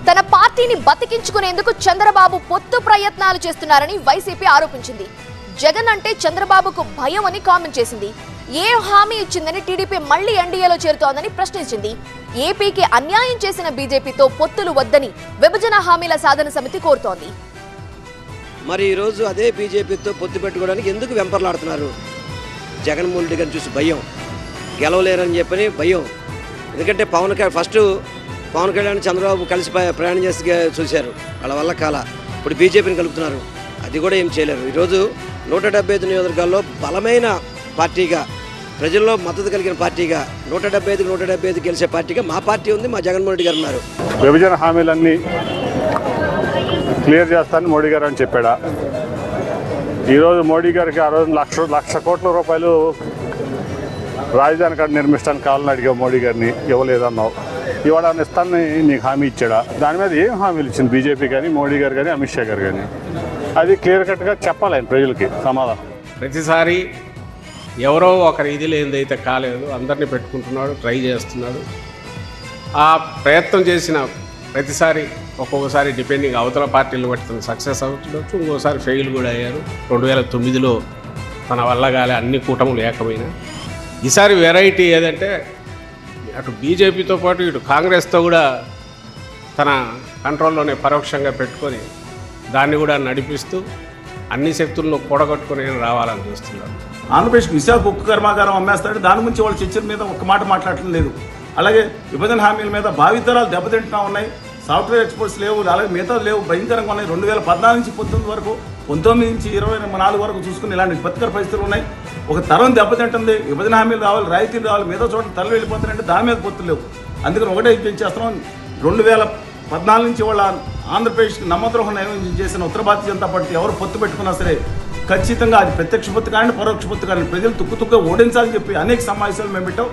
తన పార్టీని బతికించుకునేందుకు చంద్రబాబు పొత్తు ప్రయత్నాలు చేస్తున్నారని వైసీపీ ఆరోపించింది. జగన్ అంటే చంద్రబాబుకు భయం అని కామెంట్ చేసింది. ఏ హామీ ఇచ్చిందని టీడీపీ మళ్లీ ఎన్డీఏలో చేరుతోందని ప్రశ్నించింది. ఏపీకి అన్యాయం చేసిన బీజేపీతో పొత్తులు వద్దని విభజన హామీల సాధన సమితి కోరుతోంది. మరి ఈ రోజు అదే బీజేపీతో పొత్తు పెట్టుకోవడానికి ఎందుకు వెంపర్లాడుతున్నారు? జగన్మోహన్ రెడ్డి గారిని చూసి భయం, గెలవలేరని చెప్పని భయం. ఎందుకంటే ఫస్ట్ పవన్ కళ్యాణ్ చంద్రబాబు కలిసి ప్రయాణం చేసి చూశారు, వాళ్ళ వల్ల కాల. ఇప్పుడు బీజేపీని కలుపుతున్నారు, అది కూడా ఏం చేయలేరు. ఈరోజు 175 నియోజకవర్గాల్లో బలమైన పార్టీగా, ప్రజల్లో మద్దతు కలిగిన పార్టీగా, 175 గెలిచే పార్టీగా మా పార్టీ ఉంది, మా జగన్మోహన్ రెడ్డి గారు ఉన్నారు. విభజన హామీలన్నీ క్లియర్ చేస్తానని మోడీ గారు అని చెప్పాడా? ఈరోజు మోడీ గారికి ఆ రోజు లక్ష కోట్ల రూపాయలు రాజధాని కాడ నిర్మిస్తానికి కావాలని అడిగావు మోడీ గారిని, ఇవ్వలేదన్నావు. ఇవాళ ఇస్తానని నీకు హామీ ఇచ్చాడా? దాని మీద ఏం హామీలు ఇచ్చింది బీజేపీ కానీ, మోడీ గారు కానీ, అమిత్ షా గారు కానీ? అది క్లియర్ కట్గా చెప్పాలి ఆయన ప్రజలకి సమాధానం. ప్రతిసారి ఎవరో ఒకరి ఇది లేనిదైతే కాలేదు, అందరినీ పెట్టుకుంటున్నాడు, ట్రై చేస్తున్నాడు. ఆ ప్రయత్నం చేసిన ప్రతిసారి ఒక్కొక్కసారి డిపెండింగ్ అవతల పార్టీలు బట్టి తను సక్సెస్ అవుతుండొచ్చు, ఇంకోసారి ఫెయిల్ కూడా అయ్యారు. 2009లో తన వల్ల కాలే, అన్ని కూటములు ఏకమైన. ఈసారి వెరైటీ ఏదంటే అటు బీజేపీతో పాటు ఇటు కాంగ్రెస్తో కూడా తన కంట్రోల్లోనే పరోక్షంగా పెట్టుకొని దాన్ని కూడా నడిపిస్తూ అన్ని శక్తులను కూడగట్టుకుని రావాలని చూస్తున్నారు. ఆంధ్రప్రదేశ్కి విశాఖ ఉక్కు కర్మాగారం అమ్మేస్తాడు, దాని గురించి వాళ్ళ చర్చల మీద ఒక్క మాట మాట్లాడటం లేదు. అలాగే విభజన హామీల మీద భావితరాలు దెబ్బతింటా ఉన్నాయి. సాఫ్ట్వేర్ ఎక్స్పోర్ట్స్ లేవు, అలాగే మిగతా లేవు, భయంకరంగా ఉన్నాయి. 2014 నుంచి 19 వరకు, 19 నుంచి 24 వరకు చూసుకుని ఇలాంటి విపత్కర పరిస్థితులు ఉన్నాయి. ఒక తరం దెబ్బతింటుంది. విభజన హామీలు రావాలి, రాయితీలు రావాలి, మిగతా చోట తరలి వెళ్ళిపోతారంటే దాని మీద పొత్తులు లేవు. అందుకని ఒకటే చేస్తున్నాం, 2014 నుంచి వాళ్ళ ఆంధ్రప్రదేశ్కి నమ్మద్రోహం చేసిన ఉత్తర భారతీయ జనతా పార్టీ ఎవరు పొత్తు పెట్టుకున్నా సరే ఖచ్చితంగా అది ప్రత్యక్ష పొత్తు కానీ పరోక్ష పొత్తు కానీ ప్రజలు తుక్కు ఓడించాలని చెప్పి అనేక సమావేశాలు మేము పెట్టాం.